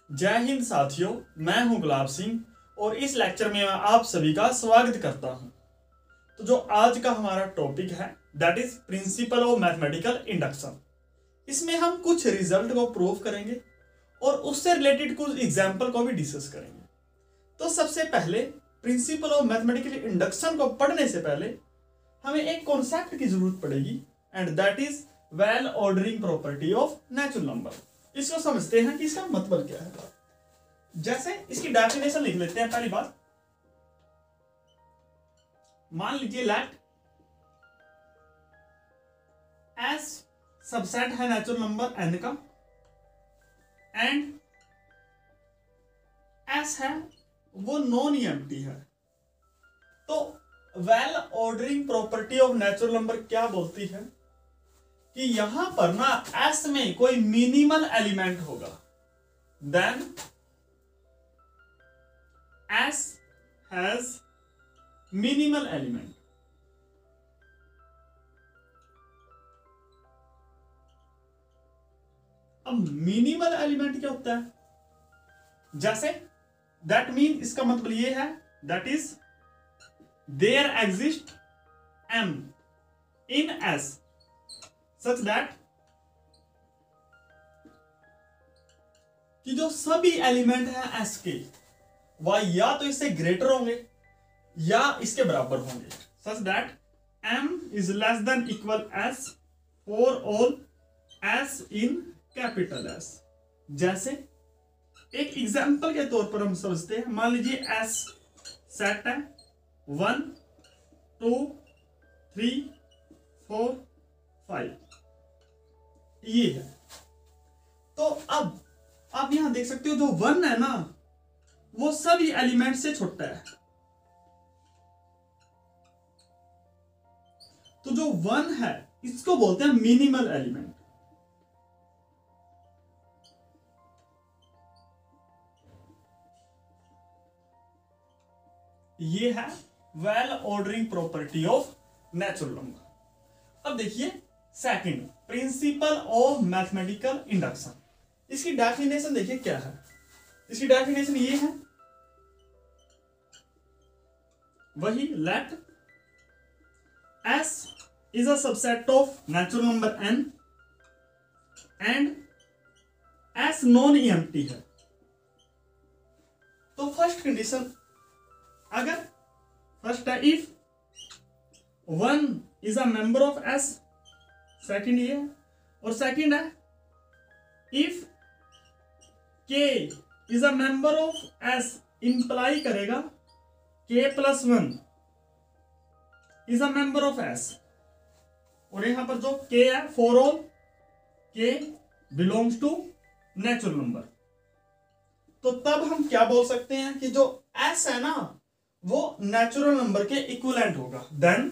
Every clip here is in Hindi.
जय हिंद साथियों, मैं हूं गुलाब सिंह और इस लेक्चर में मैं आप सभी का स्वागत करता हूं। तो जो आज का हमारा टॉपिक है that is principal of mathematical induction. इसमें हम कुछ रिजल्ट को प्रूव करेंगे और उससे रिलेटेड कुछ एग्जाम्पल को भी डिस्कस करेंगे। तो सबसे पहले प्रिंसिपल ऑफ मैथमेटिकल इंडक्शन को पढ़ने से पहले हमें एक कॉन्सेप्ट की जरूरत पड़ेगी and that is well ordering property of natural number. इसको समझते हैं कि इसका मतलब क्या है। जैसे इसकी डेफिनेशन लिख लेते हैं। पहली बात, मान लीजिए लेट एस सबसेट है नेचुरल नंबर n का एंड एस है वो नॉन एम्प्टी है। तो well ordering property of natural number क्या बोलती है कि यहां पर ना एस में कोई मिनिमल एलिमेंट होगा, then S has minimal element. अब मिनिमल एलिमेंट क्या होता है? जैसे दैट मीन इसका मतलब ये है that is there exist m in s such that कि जो सभी एलिमेंट हैं s के वह या तो इससे ग्रेटर होंगे या इसके बराबर होंगे, such that m is less than equal s for all s in capital S। जैसे एक एग्जांपल के तौर पर हम समझते हैं, मान लीजिए S सेट है 1 2 3 4 5 ये है। तो अब आप यहां देख सकते हो जो 1 है ना वो सभी एलिमेंट से छोटा है। तो जो 1 है इसको बोलते हैं मिनिमल एलिमेंट। ये है well ordering property of natural number. अब देखिए second, principle of mathematical induction. इसकी डेफिनेशन देखिए क्या है। इसकी डेफिनेशन ये है, वही let S is a subset of natural number n and S non empty है। तो फर्स्ट कंडीशन, अगर फर्स्ट है if 1 is a member of S, second ये है, और सेकंड है if K is a member of S imply करेगा K plus 1 is a member of S। और यहां पर जो K है for all K belongs to natural number. तो तब हम क्या बोल सकते हैं कि जो S है ना वो नेचुरल नंबर के इक्विवेलेंट होगा, देन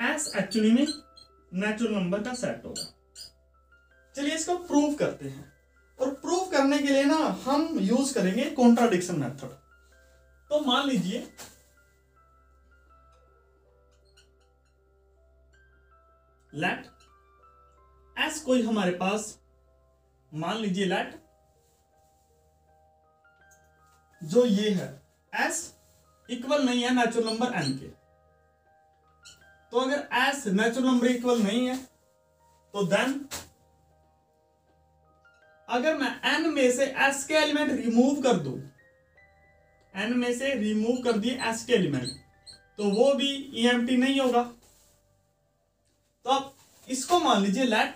S एक्चुअली में नेचुरल नंबर का सेट होगा। चलिए इसको प्रूव करते हैं, और प्रूव करने के लिए ना हम यूज करेंगे कॉन्ट्राडिक्शन मेथड। तो मान लीजिए लेट S कोई हमारे पास, मान लीजिए लेट जो ये है S इक्वल नहीं है नेचुरल नंबर n के। तो अगर S नेचुरल नंबर इक्वल नहीं है तो देन अगर मैं n में से S के एलिमेंट रिमूव कर दूं, n में से रिमूव कर दिए S के एलिमेंट, तो वो भी EMT नहीं होगा। तो अब इसको मान लीजिए लेट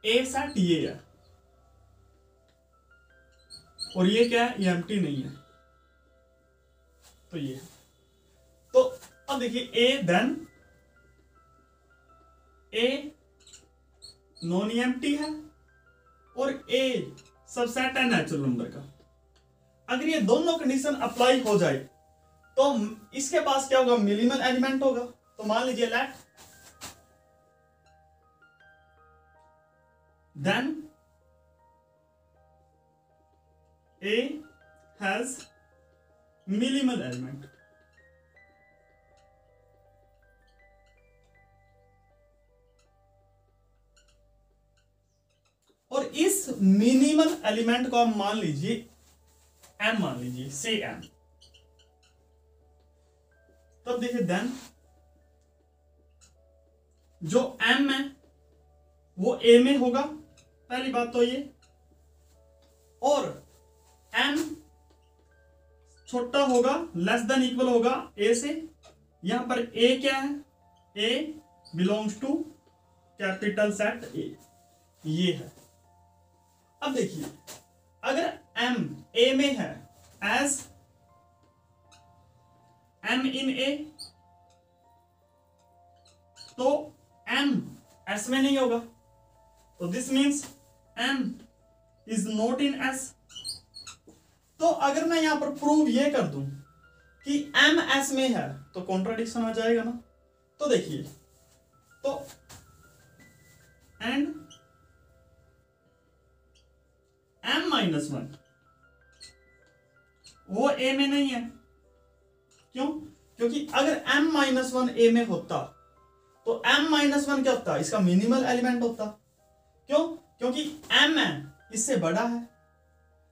A सेट ये है और ये क्या है, EMT नहीं है। तो ये, तो अब देखिए A then A non empty है और A सबसेट है नेचुरल नंबर का। अगर ये दोनों कंडीशन अप्लाई हो जाए तो इसके पास क्या होगा, मिनिमल एलिमेंट होगा। तो मान लीजिए let then A has minimal element। इस मिनिमल एलिमेंट को आप मान लीजिए m, मान लीजिए से m, तब देखिए देन जो m है वो a में होगा, पहली बात तो ये, और m छोटा होगा, लेस देन इक्वल होगा a से। यहां पर a क्या है, a belongs to capital set a, ये है। अब देखिए अगर m a में है एज m इन a, तो m s में नहीं होगा, तो this means m is not in s। तो अगर मैं यहां पर प्रूव ये कर दूं कि m s में है तो कॉन्ट्राडिक्शन आ जाएगा ना। तो देखिए, तो एंड m माइनस वन वो a में नहीं है, क्यों? क्योंकि अगर m माइनस वन a में होता तो m माइनस वन क्या होता, इसका मिनिमल एलिमेंट होता। क्यों? क्योंकि m है इससे बड़ा है,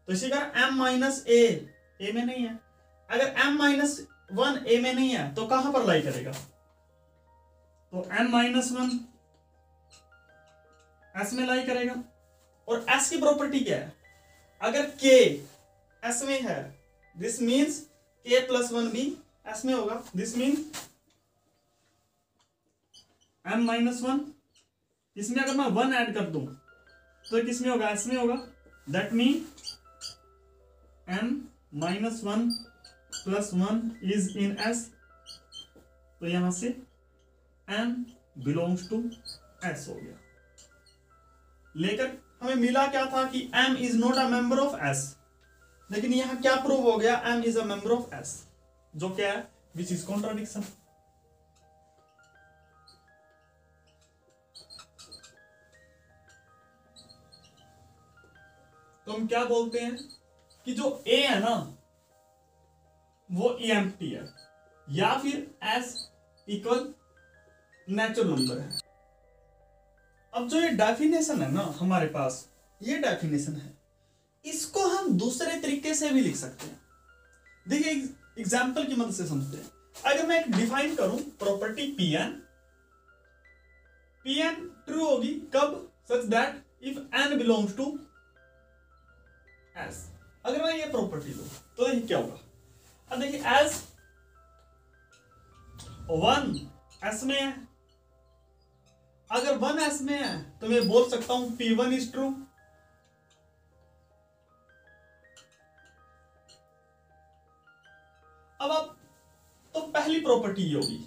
तो इसी कारण m माइनस a में नहीं है। अगर m माइनस वन a में नहीं है तो कहां पर लाई करेगा, तो m माइनस वन s में लाई करेगा। और s की प्रॉपर्टी क्या है, अगर k s में है this means k plus one भी s में होगा, this means m minus one, इसमें अगर मैं वन ऐड कर दूं तो किस में होगा, s में होगा। That mean m minus one plus one is in s, तो यहां से m बिलोंग्स टू s हो गया। लेकर हमें मिला क्या था कि m is not a member of s, लेकिन यहां क्या प्रूव हो गया, m is a member of s, जो क्या है, विच इज कॉन्ट्राडिक्शन। तो हम क्या बोलते हैं कि जो a है ना वो EMP है, या फिर s इक्वल नेचुरल नंबर है। अब जो ये डेफिनेशन है ना हमारे पास, ये डेफिनेशन है, इसको हम दूसरे तरीके से भी लिख सकते हैं। देखिए एग्जांपल की मदद से समझते हैं। अगर मैं एक डिफाइन करूं प्रॉपर्टी Pn ट्रू होगी कब, such that if n belongs to s। अगर मैं ये प्रॉपर्टी लूं तो देखिए क्या होगा। अब देखिए एज वन s में है, अगर वन s में है तो मैं बोल सकता हूं P1 इज ट्रू। अब आप तो पहली प्रॉपर्टी ये होगी,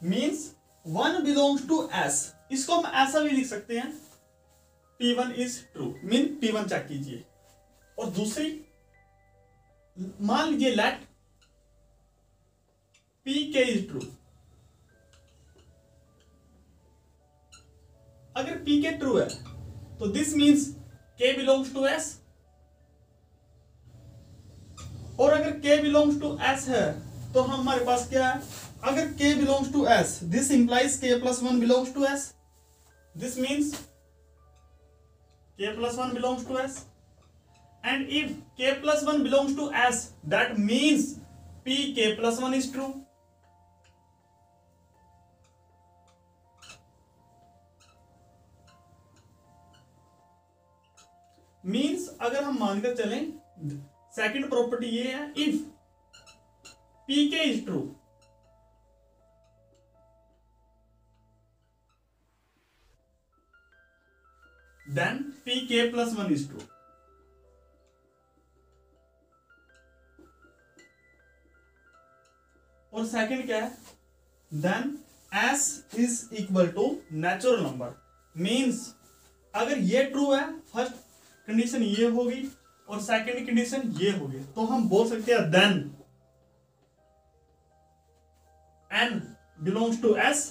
means one belongs to s, इसको हम ऐसा भी लिख सकते हैं P1 is true, mean P1 check कीजिए। और दूसरी मान लीजिए लेट Pk इज ट्रू। अगर Pk ट्रू है तो this means K belongs to S, और अगर K बिलोंग्स टू S है तो हमारे पास क्या है, अगर K belongs to S this implies K plus one belongs to S, this means K plus one belongs to S, and if K plus 1 belongs to S, that means Pk plus 1 is true. Means अगर हम मानकर चलें, सेकंड प्रॉपर्टी ये है, if Pk is true, then Pk plus 1 is true. और सेकंड क्या है, then s is equal to natural number, means अगर ये ट्रू है, फर्स्ट कंडीशन ये होगी और सेकंड कंडीशन ये होगी, तो हम बोल सकते हैं then n belongs to s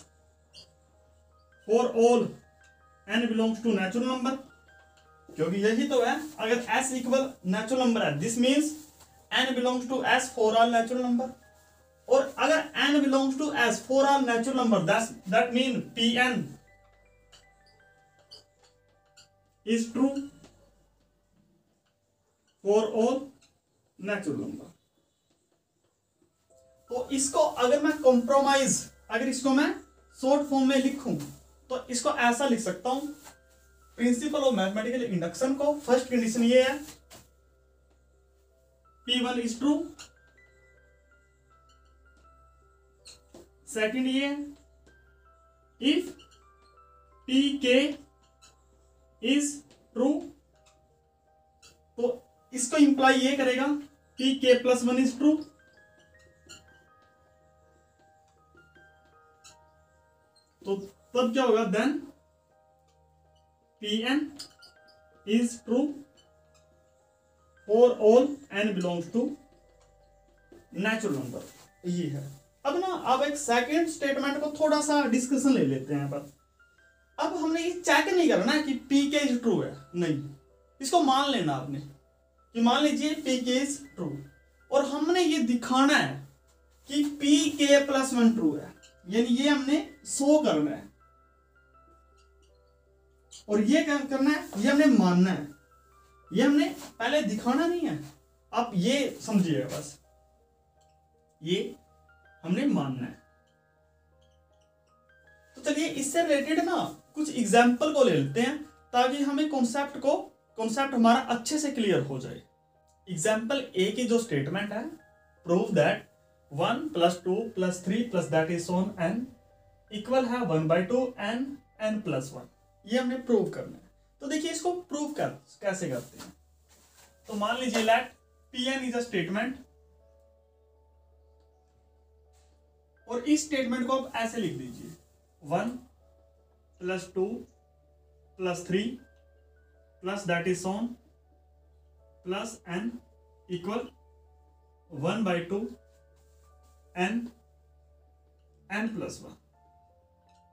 for all n belongs to natural number, क्योंकि यही तो है, अगर s इक्वल नेचुरल नंबर है this means n belongs to s for all natural number, और अगर n belongs to s for all natural number that mean Pn is true. For all natural number. तो इसको अगर मैं कॉम्प्रोमाइज, अगर इसको मैं शॉर्ट फॉर्म में लिखूं तो इसको ऐसा लिख सकता हूं, प्रिंसिपल ऑफ मैथमेटिकल इंडक्शन को फर्स्ट कंडीशन ये है P1 इज ट्रू, सेकंड ये इफ Pk इज ट्रू, तो इसको इंप्लाई ये करेगा Pk प्लस 1 इज ट्रू, तो तब क्या होगा, then Pn is true for all n belongs to natural number. ये है। अब ना अब एक सेकेंड स्टेटमेंट को थोड़ा सा डिस्कशन ले लेते हैं। पर अब हमने ये चेक नहीं करना कि Pk इज ट्रू है, नहीं, इसको मान लेना आपने कि मान लीजिए Pk इज ट्रू, और हमने ये दिखाना है कि Pk प्लस 1 ट्रू है, यानी ये हमने शो करना है, और ये क्या करना है, ये हमने मानना है, ये हमने पहले दिखाना नहीं है। आप ये समझिएगा बस, ये हमने मानना है। तो चलिए इससे रिलेटेड ना कुछ एग्जाम्पल को ले लेते हैं ताकि हमें कॉन्सेप्ट हमारा अच्छे से क्लियर हो जाए। एग्जाम्पल ए की जो स्टेटमेंट है, prove that 1 + 2 + 3 + that is on n equal है 1/2 n + 1, ये हमने प्रूव करना है। तो देखिए इसको प्रूव कैसे करते हैं। तो मान लीजिए let Pn is a statement, और इस स्टेटमेंट को आप ऐसे लिख दीजिए 1 + 2 + 3 + that is on plus n equal 1/2 n + 1,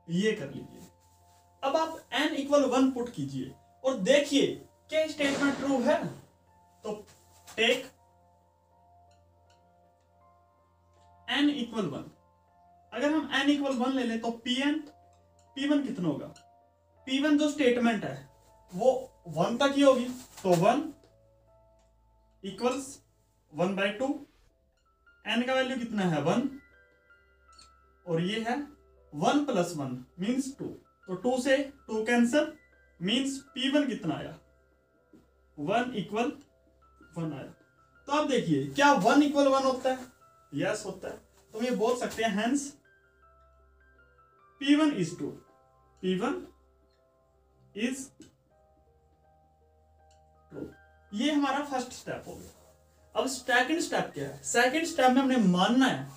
ये कर लीजिए। अब आप n इक्वल 1 पुट कीजिए और देखिए क्या स्टेटमेंट ट्रू है। तो टेक n इक्वल 1, अगर हम n इक्वल 1 ले लें तो P1 कितना होगा, P1 जो स्टेटमेंट है वो 1 तक ही होगी, तो 1 इक्वल्स 1/2, n का वैल्यू कितना है 1, और ये है 1 + 1 मीन्स 2, तो 2 से 2 कैंसल, मीन्स P1 कितना आया 1 इक्वल 1 आया। तो आप देखिए क्या 1 इक्वल 1 होता है, यस होता है। तो ये बोल सकते हैं hence P1 is true, P1 is true. ये हमारा फर्स्ट स्टेप हो गया। अब सेकंड स्टेप क्या है, सेकंड स्टेप में हमने मानना है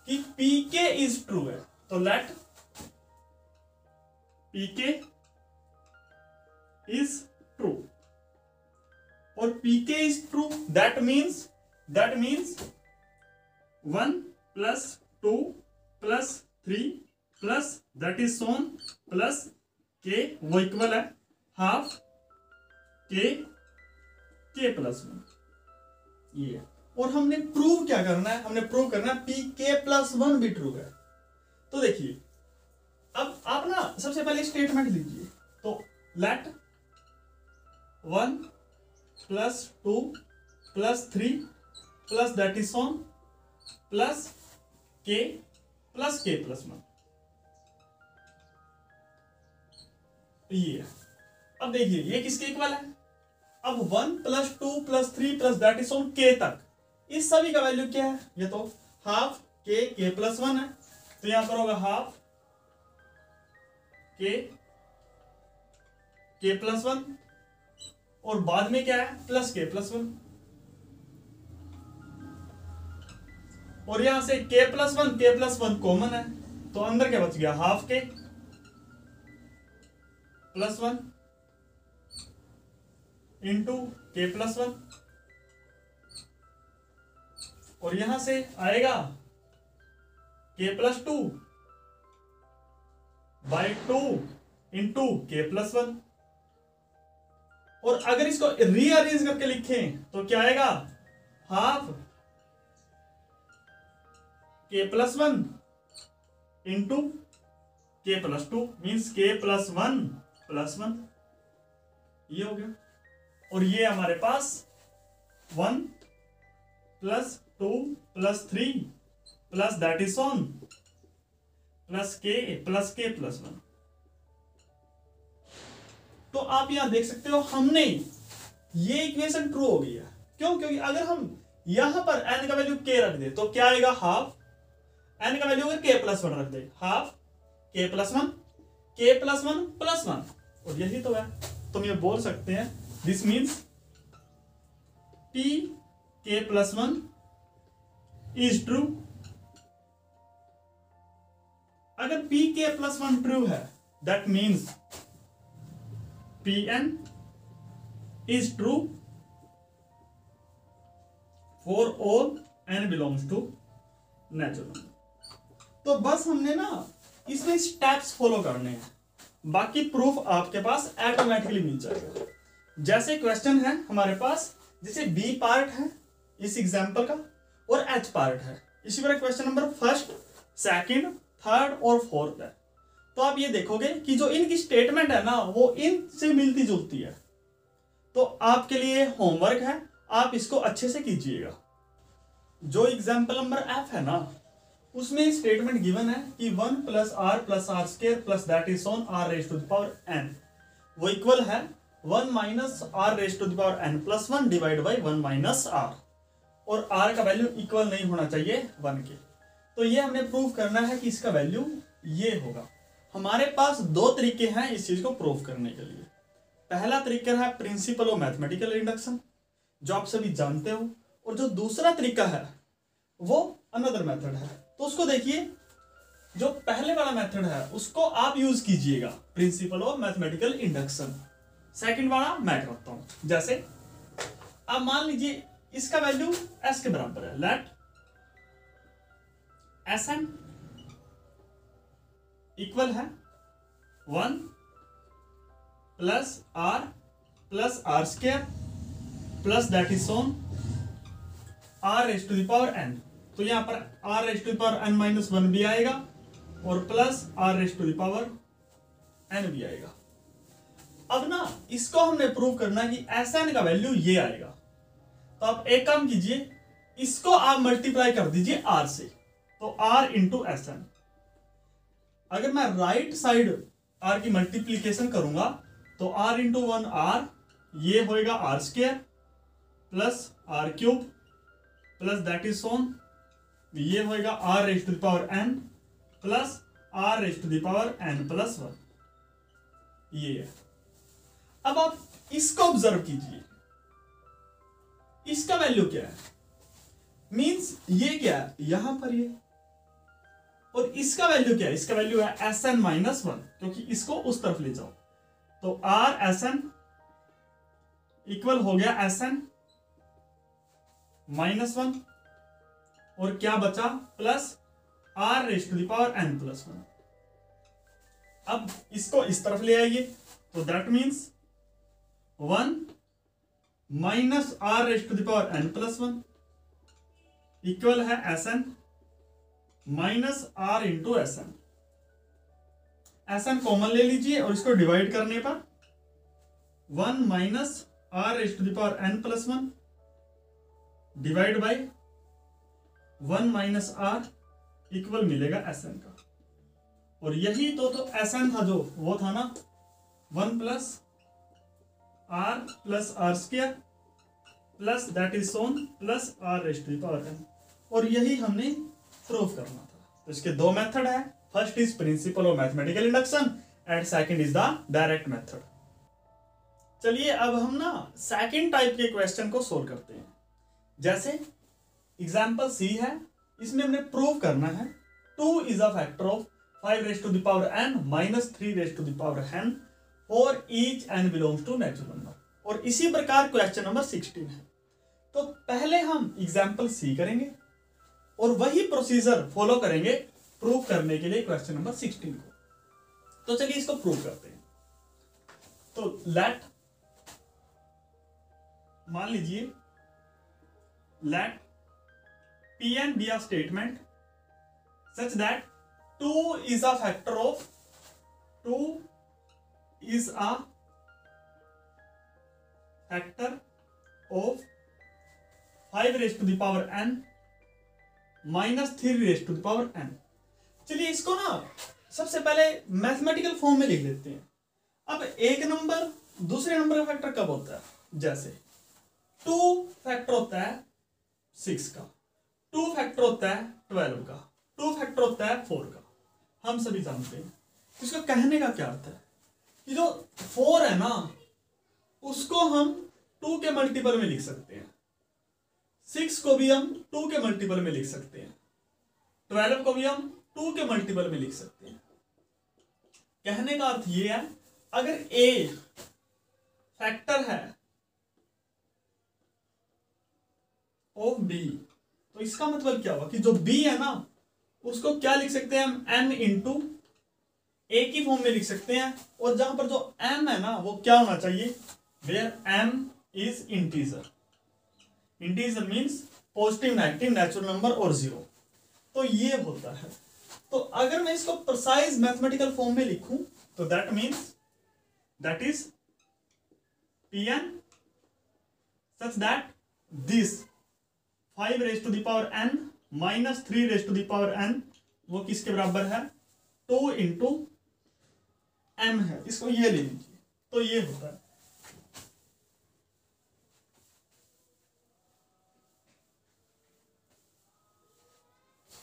कि Pk इज ट्रू है, तो लेट Pk इज ट्रू, और Pk is true that means 1 + 2 + 3 + that is Son plus k, वो इक्वल है हाफ k + 1, ये। और हमने प्रूव क्या करना है, हमने प्रूव करना है Pk + 1 भी ट्रू है। तो देखिए अब आप ना सबसे पहले स्टेटमेंट लीजिए, तो let 1 + 2 + 3 + that is on plus k + 1, ये। अब देखिए ये किसके इक्वल है, अब 1 + 2 + 3 + दैट इज ऑन k तक, इस सभी का वैल्यू क्या है, ये तो हाफ k + 1 है, तो यहां पर होगा हाफ k + 1, और बाद में क्या है प्लस k + 1, और यहां से k + 1 कॉमन है, तो अंदर क्या बच गया हाफ k + 1 इंटू k + 1, और यहां से आएगा k + 2/2 इंटू k + 1, और अगर इसको रीअरेंज करके लिखें तो क्या आएगा half k + 1 into k + 2 means k + 1 + 1, ये हो गया। और ये हमारे पास 1 plus 2 plus 3 plus that is on plus के प्लस 1। तो आप यहां देख सकते हो हमने ये इक्वेशन ट्रू हो गई है। क्यों? क्योंकि अगर हम यहां पर n का वैल्यू k रख दे तो क्या आएगा, हाफ n का वैल्यू अगर k प्लस 1 रख दे, हाफ k प्लस 1 प्लस 1, और यही तो है। तुम ये बोल सकते हैं this means p k plus 1 is true. अगर p k प्लस 1 ट्रू है that means pn is true for all n belongs to natural number। तो बस हमने ना इसमें स्टेप्स फॉलो करने हैं, बाकी प्रूफ आपके पास ऑटोमेटिकली मिल जाएगा। जैसे क्वेश्चन है हमारे पास, जैसे बी पार्ट है इस एग्जांपल का और एच पार्ट है, इसी तरह question number first, second, third और फोर्थ है। तो आप ये देखोगे कि जो इनकी स्टेटमेंट है ना वो इनसे मिलती जुलती है। तो आपके लिए होमवर्क है, आप इसको अच्छे से कीजिएगा। जो एग्जाम्पल नंबर एफ है ना उसमें स्टेटमेंट गिवन है कि 1 plus r square plus that is on r raise to the power n, वो इक्वल है 1 minus r raise to the power n plus 1 divide by 1 minus r, और आर का वैल्यू इक्वल नहीं होना चाहिए 1 के। तो ये हमने प्रूव करना है कि इसका वैल्यू ये होगा। हमारे पास दो तरीके हैं इस चीज को प्रूव करने के लिए। पहला तरीका है प्रिंसिपल ऑफ मैथमेटिकल इंडक्शन, जो आप सभी जानते हो, और जो दूसरा तरीका है वो अनदर मेथड है। तो उसको देखिए, जो पहले वाला मेथड है उसको आप यूज कीजिएगा, principal of mathematical induction. Second वाला मैं करता हूं। जैसे आप मान लीजिए इसका वैल्यू s के बराबर है, लेट Sn इक्वल है 1 plus r square plus that is on r raise to the power n। तो यहां पर r raise to the power n minus 1 भी आएगा और plus r raise to the power n भी आएगा। अब ना इसको हमने प्रूव करना है कि Sn का वैल्यू ये आएगा। तो आप एक काम कीजिए, इसको आप मल्टीप्लाई कर दीजिए r से, तो r इंटू Sn। अगर मैं राइट साइड r की मल्टीप्लीकेशन करूंगा तो r इंटू 1 r, ये होएगा r square plus r cube plus that is on, ये होएगा r raise to the power n plus r raise to the power n plus 1, ये है। अब आप इसको ऑब्जर्व कीजिए, इसका वैल्यू क्या है, मींस ये क्या है यहां पर ये, और इसका वैल्यू क्या है, इसका वैल्यू है Sn माइनस 1, क्योंकि इसको उस तरफ ले जाओ। तो R Sn इक्वल हो गया Sn माइनस 1, और क्या बचा plus R raise to the power n plus 1। अब इसको इस तरफ ले आइए, तो that means 1 minus R raise to the power n plus 1 equal है Sn minus R into Sn। Sn common ले लीजिए और इसको डिवाइड करने पर 1 minus R raise to the power n plus 1 divide by 1 minus R equal मिलेगा Sn का। और यही तो Sn था, जो वो था ना 1 plus R square plus that is on plus R raise to the power n, और यही हमने प्रूव करना था। तो इसके दो मेथड है, first is principal of mathematical induction and second is the direct method. चलिए अब हम ना सेकंड टाइप के क्वेश्चन को सोल्व करते हैं। जैसे एग्जांपल सी है, इसमें हमने प्रूव करना है 2 is a factor of 5 raise to the power n minus 3 raise to the power n for each n belongs to natural number. और इसी प्रकार क्वेश्चन नंबर 16 है। तो पहले हम एग्जांपल सी करेंगे और वही प्रोसीजर फॉलो करेंगे प्रूव करने के लिए क्वेश्चन नंबर 16 को। तो चलिए इसको प्रूव करते हैं। तो लेट, मान लीजिए let Pn be a statement such that 2 is a factor of 2 is a factor of 5 raise to the power n minus 3 raise to the power n। चलिए इसको ना सबसे पहले मैथमेटिकल फॉर्म में लिख लेते हैं। अब एक नंबर दूसरे नंबर का फैक्टर कब होता है? जैसे 2 फैक्टर होता है 6 का, 2 फैक्टर होता है 12 का, 2 फैक्टर होता है 4 का, हम सभी जानते हैं। इसका कहने का क्या अर्थ है कि जो 4 है ना उसको हम 2 के मल्टीपल में लिख सकते हैं, 6 को भी हम 2 के मल्टीपल में लिख सकते हैं, 12 को भी हम 2 के मल्टीपल में लिख सकते हैं। कहने का अर्थ ये है अगर a फैक्टर है ऑफ b तो इसका मतलब क्या हुआ कि जो b है ना उसको क्या लिख सकते हैं हम n इंटू a की फॉर्म में लिख सकते हैं। और जहां पर जो m है ना वो क्या होना चाहिए, where m is integer. Integer means positive negative natural number और जीरो। तो ये होता है। तो अगर मैं इसको प्रिसाइज मैथमेटिकल फॉर्म में लिखूं तो that means that is Pn such that this 5 raised to the power n minus 3 raised to the power n वो किसके बराबर है 2 इंटू m है। इसको ये ले लीजिए। तो ये होता है।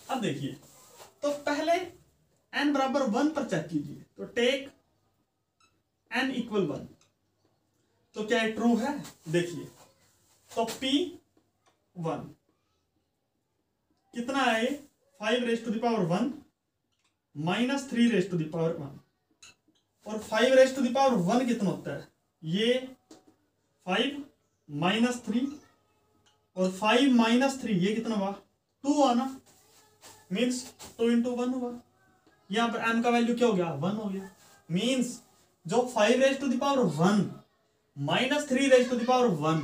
अब देखिए तो पहले n बराबर 1 पर चेक कीजिए। तो टेक n इक्वल 1 तो क्या ट्रू है? देखिए तो P1 कितना है 5 raise to the power 1 minus 3 raise to the power 1 और 5 रेज टू द पावर 1 कितना होता है ये 5 माइनस 3 और 5 माइनस 3 ये कितना हुआ 2 हुआ ना, मीन्स 2 इंटू 1 हुआ। यहां पर m का वैल्यू क्या हो गया 1 हो गया। मीन्स जो 5 raise to the power 1 minus 3 raise to the power 1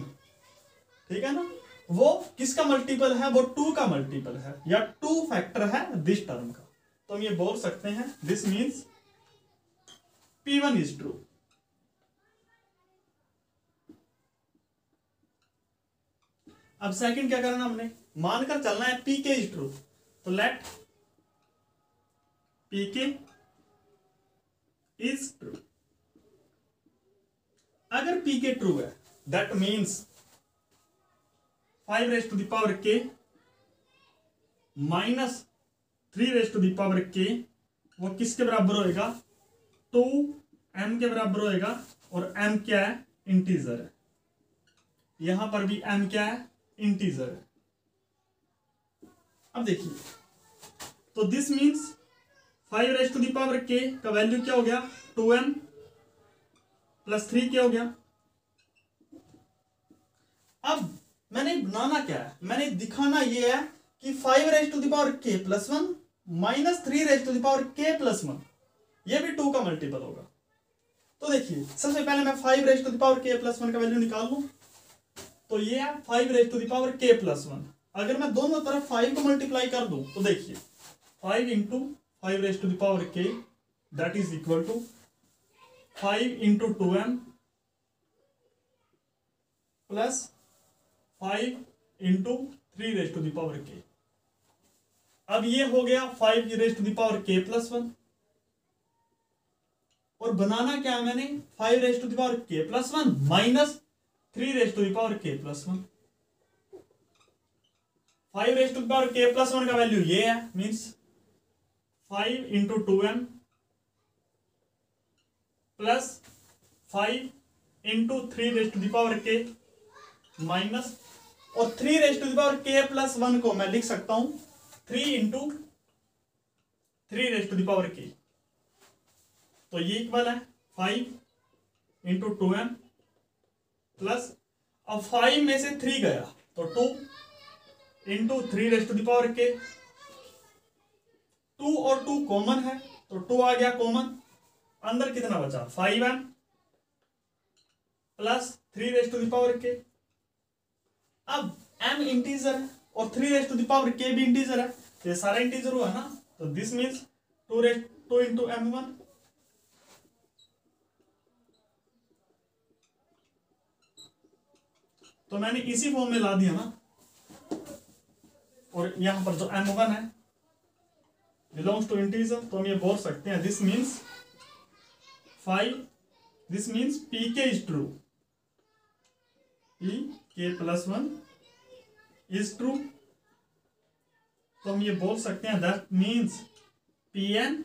ठीक है ना वो किसका मल्टीपल है, वो 2 का मल्टीपल है या 2 फैक्टर है दिस टर्म का। तो हम ये बोल सकते हैं this means P1 is true. अब सेकंड क्या करना हमने मानकर चलना है Pk इज ट्रू। तो लेट Pk इज ट्रू। अगर Pk ट्रू है that means 5 raise to the power k minus 3 raise to the power k वो किसके बराबर होएगा 2m के बराबर होएगा। और m क्या है इंटीजर है, यहां पर भी m क्या है इंटीजर है। अब देखिए तो this means 5 raise to the power k का वैल्यू क्या हो गया 2m प्लस 3 क्या हो गया। अब मैंने बनाना क्या है, मैंने दिखाना ये है कि 5 raise to the power k plus 1 minus 3 raise to the power k plus 1 ये भी 2 का मल्टीपल होगा। तो देखिए सबसे पहले मैं 5 raise to the power k plus 1 का वैल्यू निकाल लूं। तो ये है 5 raise to the power k plus 1। अगर मैं दोनों तरफ 5 को मल्टीप्लाई कर दूं तो देखिए 5 into 5 raise to the power k that is equal to 5 into 2m plus 5 into 3 raise to the power k। अब ये हो गया 5 raise to the power k plus 1 और बनाना क्या है मैंने 5 raise to the power k plus 1 minus 3 raise to the power k plus 1। 5 raise to the power k plus 1 का वैल्यू ये है means 5 into 2m plus 5 into 3 raise to the power k minus और 3 raise to the power k plus 1 को मैं लिख सकता हूं 3 into 3 raise to the power k। तो ये इक्वल है 5 इंटू 2m प्लस अब 5 में से 3 गया तो 2 into 3 raise to the power k। 2 और 2 कॉमन है तो 2 आ गया कॉमन। अंदर कितना बचा 5m plus 3 raise to the power k। अब m इंटीजर है और 3 raise to the power k भी इंटीजर है तो ये सारा इंटीजर हुआ ना। तो दिस मीन्स 2 इंटू m1 तो मैंने इसी फॉर्म में ला दिया ना और यहाँ पर जो m1 है बिलोंग्स टू इंटीजर, तो हम ये बोल सकते हैं this means 5, this means pk is true, pk+1 is true. तो हम ये बोल सकते हैं that means pn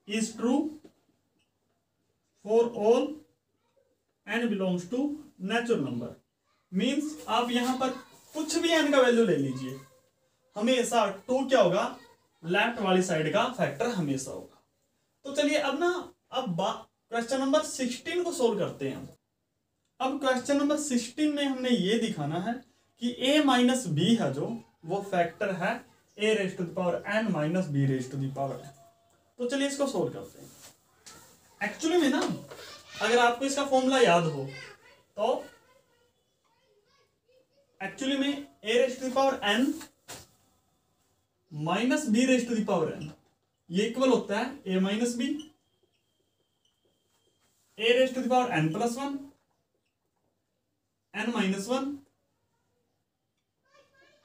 is true for all n belongs to natural number. मीन्स आप यहां पर कुछ भी n का वैल्यू ले लीजिए, हमेशा 2 क्या होगा, लेफ्ट वाली साइड का फैक्टर हमेशा होगा। तो चलिए अब क्वेश्चन नंबर 16 को सोल्व करते हैं। अब क्वेश्चन नंबर 16 में हमने ये दिखाना है कि a माइनस बी है जो वो फैक्टर है a⁻n - b⁻n। तो चलिए इसको सोल्व करते हैं। एक्चुअली में ना अगर आपको इसका फॉर्मूला याद हो तो एक्चुअली में a⁻n - b⁻n ये इक्वल होता है a minus B, a⁻n+1 n-1,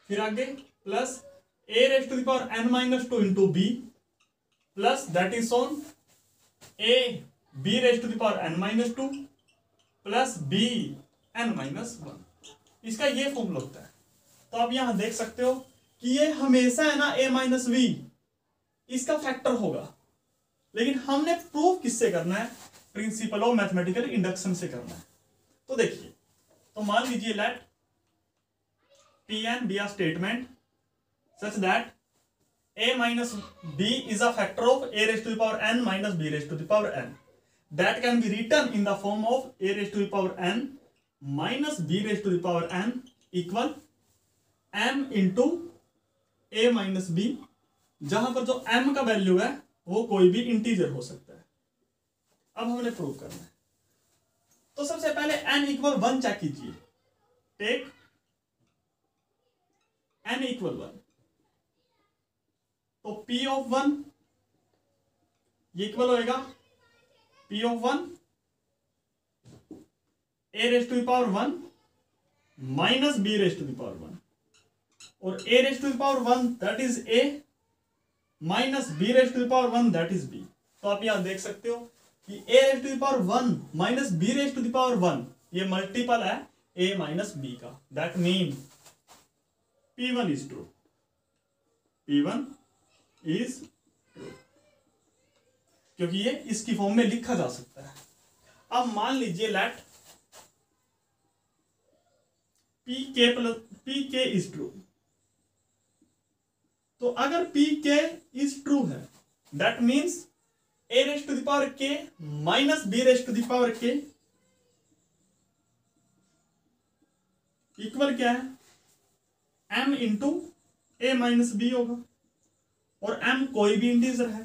फिर आगे plus a⁻n-2 into b plus that is on b⁻n-2 plus bn-1। इसका ये फॉर्मूला होता है। तो आप यहां देख सकते हो कि ये हमेशा है ना a माइनस बी इसका फैक्टर होगा, लेकिन हमने प्रूव किससे करना है, प्रिंसिपल ऑफ मैथमेटिकल इंडक्शन से करना है। तो देखिए, तो मान लीजिए let Pn be a statement such that a minus b is a factor of a⁻n minus b⁻n that can be written in the form of a⁻n minus b⁻n equal m into a minus b, जहां पर जो m का वैल्यू है वो कोई भी इंटीजर हो सकता है। अब हमने प्रूव करना है, तो सबसे पहले n = 1 चेक कीजिए। टेक n = 1, तो p of 1 ये इक्वल होएगा p of 1 a⁻1 minus b⁻1 और a⁻1 that is a minus b⁻1 that is b। तो आप यहां देख सकते हो कि a⁻1 माइनस b⁻1 ये मल्टीपल है a माइनस b का, that mean P1 is true, P1 is true, क्योंकि ये इसकी फॉर्म में लिखा जा सकता है। अब मान लीजिए लेट pk is true, तो अगर pk is true है that means a⁻k minus b⁻k equal क्या है, m into a minus b होगा, और m कोई भी इंटीजर है।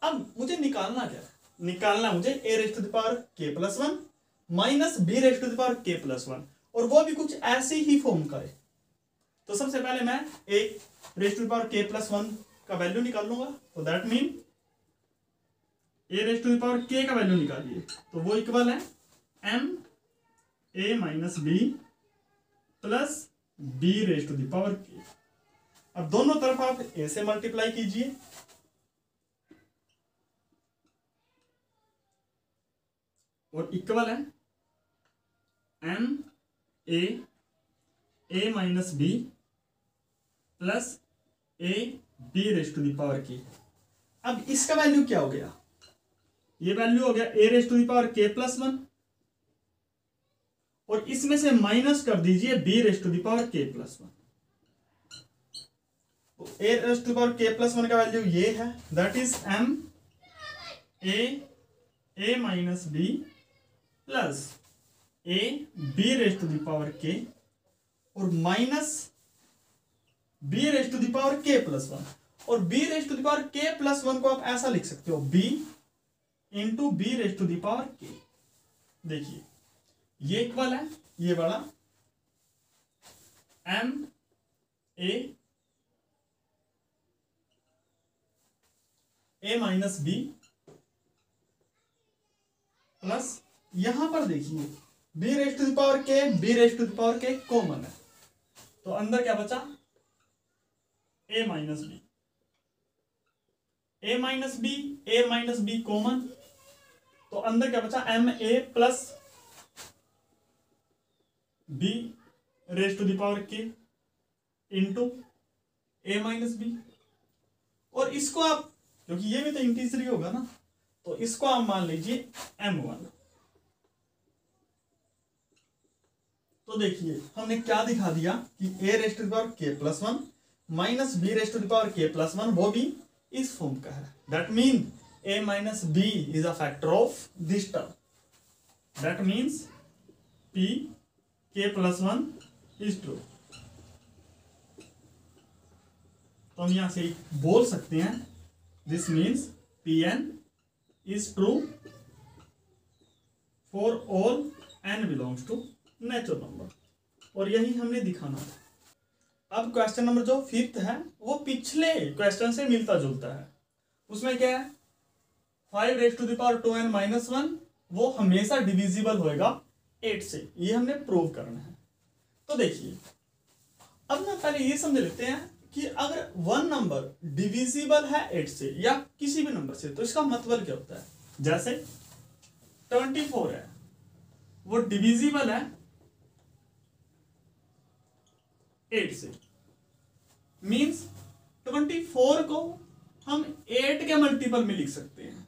अब मुझे निकालना क्या है, निकालना मुझे a⁻k+1 माइनस b⁻k+1, और वो भी कुछ ऐसी ही फॉर्म का है। तो सबसे पहले मैं a⁻k+1 का वैल्यू निकाल लूंगा, तो दैट मीन a⁻k का वैल्यू निकालिए, तो वो इक्वल है m a minus b plus b⁻k। अब दोनों तरफ आप a से मल्टीप्लाई कीजिए, और इक्वल है m a minus b plus b⁻k। अब इसका वैल्यू क्या हो गया, ये वैल्यू हो गया a⁻k+1, और इसमें से माइनस कर दीजिए b⁻k+1। तो a⁻k+1 का वैल्यू ये है, that is m a minus b plus b⁻k और माइनस b⁻k+1, और b⁻k+1 को आप ऐसा लिख सकते हो b इंटू b⁻k। देखिए ये इक्वल है ये वाला m a minus b plus यहां पर देखिए b⁻k कॉमन है, तो अंदर क्या बचा a minus b, a minus b common, तो अंदर क्या बचा, m a plus b raise to the power k into a minus b. और इसको आप, क्योंकि ये भी तो इंटीजर ही होगा ना, तो इसको आप मान लीजिए m1। तो देखिए हमने क्या दिखा दिया कि a raise to the power k plus 1 minus b raise to the power k plus 1 वो भी इस फॉर्म का है। That mean a minus b is a factor of this term. That means p k plus 1 is true. तो हम यहां से बोल सकते हैं this means Pn is true for all n belongs to natural number. और यही हमने दिखाना है। अब क्वेश्चन नंबर जो 5th है वो पिछले क्वेश्चन से मिलता जुलता है। उसमें क्या है, 5 raise to the power 2n minus 1 वो हमेशा डिविजिबल होएगा 8 से, ये हमने प्रूव करना है। तो देखिए अब ना पहले ये समझ लेते हैं कि अगर वन नंबर डिविजिबल है 8 से या किसी भी नंबर से, तो इसका मतलब क्या होता है। जैसे 24 है, वो डिविजिबल है 8 से, मींस 24 को हम 8 के मल्टीपल में लिख सकते हैं।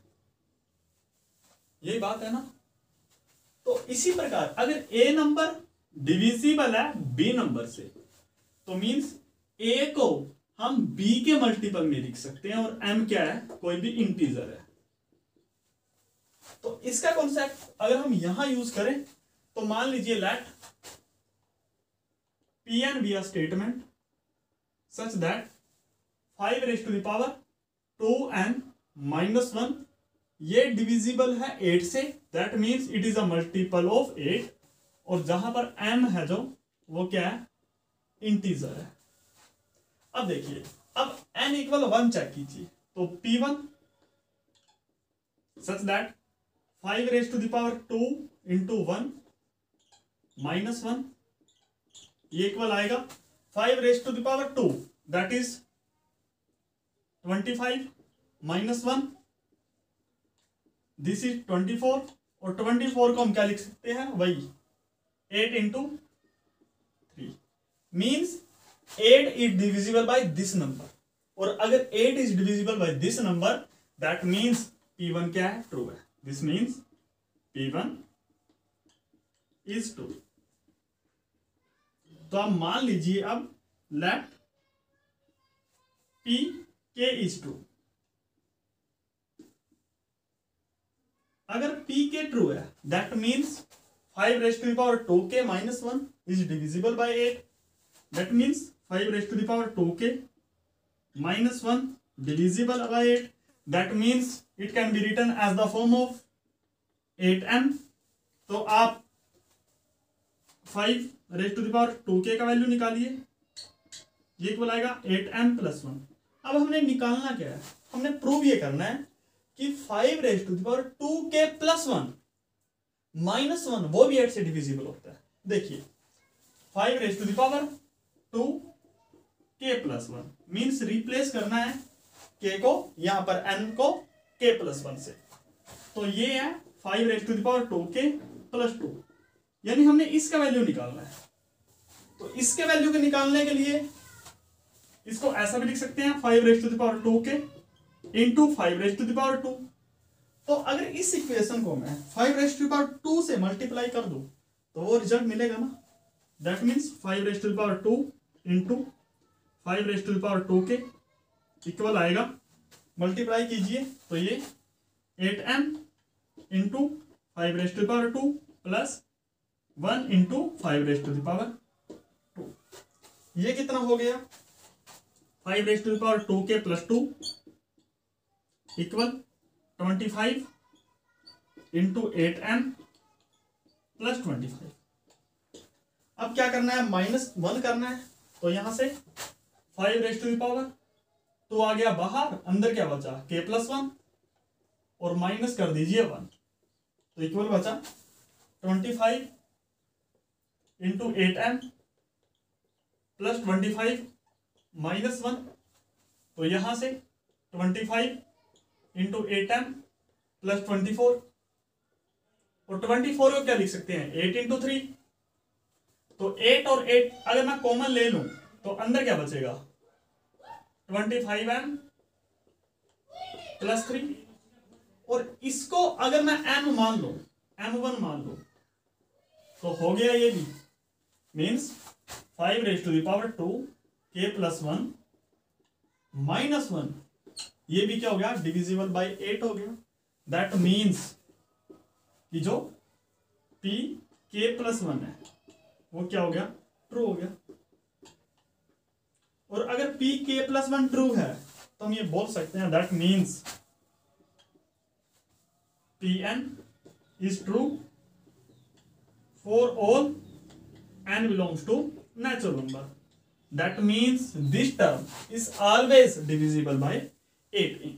यही बात है ना। तो इसी प्रकार अगर a नंबर डिविजिबल है b नंबर से, तो मींस a को हम b के मल्टीपल में लिख सकते हैं, और m क्या है, कोई भी इंटीजर है। तो इसका कॉन्सेप्ट अगर हम यहां यूज करें तो मान लीजिए let Pn be a statement such that 5 raised to the power 2n minus 1 ये डिविजिबल है 8 से, that means it is a multiple of 8, और जहां पर m है जो वो क्या है, इंटीजर है। अब देखिए अब n इक्वल 1 चेक कीजिए, तो P1 such that 5 raise to the power 2 into 1 minus 1, ये इक्वल आएगा 5 raise to the power 2 that is 25 minus 1, this is 24, और 24 को हम क्या लिख सकते हैं, वही 8 into 3, means 8 is divisible by this number, और अगर 8 is divisible by this number that means P1 क्या है, ट्रू है। This means P1 is true. तो आप मान लीजिए अब let P K is true. अगर P K ट्रू है that means 5 raise to the power 2K minus 1 is divisible by 8, that means 5 raise to the power 2K minus 1 divisible by 8, that means it can be written as the form of 8m। तो आप 5 raise to the power 2K का वैल्यू निकालिए, ये इक्वल आएगा 8m प्लस 1। अब हमने निकालना क्या है, हमने प्रूव ये करना है कि 5 raise to the power 2K plus 1 minus 1 वो भी 8 से डिविजिबल होता है। देखिए 5 raise to the power 2K plus 1 means replace करना है K को, यहां पर n को K प्लस 1 से, तो ये है 5 raise to the power 2K plus 2, यानी हमने इसका वैल्यू निकालना है। तो इसके वैल्यू के निकालने के लिए इसको ऐसा भी लिख सकते हैं 5 raise to the power 2K into 5 raise to the power 2। तो अगर इस इक्वेशन को मैं 5 रेज टू द पावर 2 से मल्टीप्लाई कर दूं तो वो रिजल्ट मिलेगा ना, that means 5 raise to the power 2 into 5 raise to the power 2K equal आएगा, मल्टीप्लाई कीजिए तो ये 8m into 5 raise to the power 2 plus 1 into 5 raise to the power 2, ये कितना हो गया 5 raise to the power 2K plus 2 equal 25 into 8m plus 25। अब क्या करना है, माइनस 1 करना है, तो यहां से 5 रेज टू द पावर तो आ गया बाहर, अंदर क्या बचा K प्लस 1 और माइनस कर दीजिए 1, तो इक्वल बचा 25 इंटू 8m प्लस 25 माइनस 1 तो यहां से 25 इंटू 8m प्लस 24, और 24 को क्या लिख सकते हैं 8 इंटू 3, तो 8 और 8 अगर मैं कॉमन ले लूं तो अंदर क्या बचेगा 25m प्लस 3, और इसको अगर मैं m मान लूं m1 मान लूं तो हो गया ये भी, means 5 raise to the power 2 k plus 1 minus 1, ये भी क्या हो गया डिविजिबल बाय 8 हो गया। दैट मीन्स कि जो p k प्लस 1 है वो क्या हो गया ट्रू हो गया। और अगर p k प्लस 1 ट्रू है तो हम ये बोल सकते हैं that means Pn is true for all n belongs to natural number. That means this term is always divisible by 8.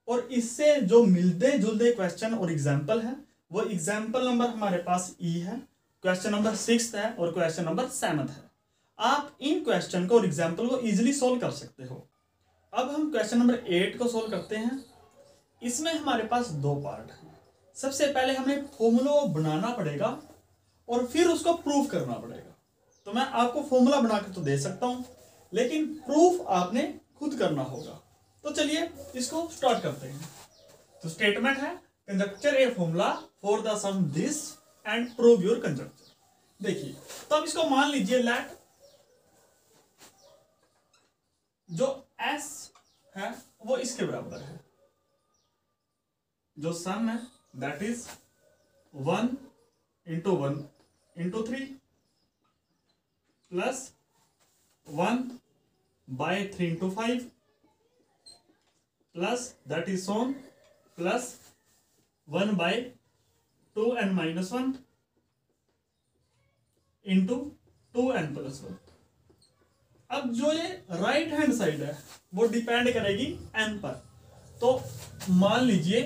और इससे जो मिलते जुलते क्वेश्चन और एग्जाम्पल है वो एग्जाम्पल नंबर हमारे पास ई है, क्वेश्चन नंबर 6 है और क्वेश्चन नंबर 7 है। आप इन क्वेश्चन को और एग्जाम्पल को इजीली सोल्व कर सकते हो। अब हम क्वेश्चन नंबर 8 को सोल्व करते हैं। इसमें हमारे पास दो पार्ट हैं। सबसे पहले हमें फॉर्मूला बनाना पड़ेगा और फिर उसको प्रूफ करना पड़ेगा। तो मैं आपको फॉर्मूला बनाकर तो दे सकता हूं, लेकिन प्रूफ आपने खुद करना होगा। तो चलिए इसको स्टार्ट करते हैं। तो स्टेटमेंट है conjecture a formula for the sum this and prove your conjecture. देखिए तो अब इसको मान लीजिए लेट जो s है वो इसके बराबर है, जो सम है that is 1 into 1 into 3 plus 1 by 3 into 5 plus that is Son plus 1 by 2n minus 1 into 2n plus 1। अब जो ये राइट हैंड साइड है वो डिपेंड करेगी n पर। तो मान लीजिए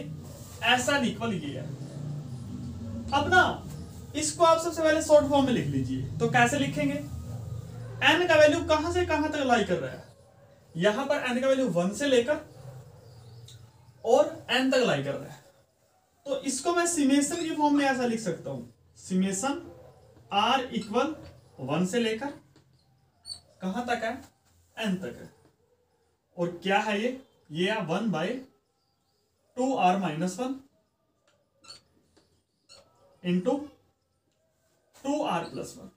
ऐसा इक्वल ये है। अब ना इसको आप सबसे पहले शॉर्ट फॉर्म में लिख लीजिए। तो कैसे लिखेंगे, n का वैल्यू कहां से कहां तक लाई कर रहा है, यहां पर n का वैल्यू 1 से लेकर और n तक लाई कर रहा है। तो इसको मैं सिमेशन की फॉर्म में ऐसा लिख सकता हूं, सिमेशन r इक्वल 1 से लेकर कहां तक है n तक है। और क्या है ये है 1 by 2r minus 1 into 2r plus 1,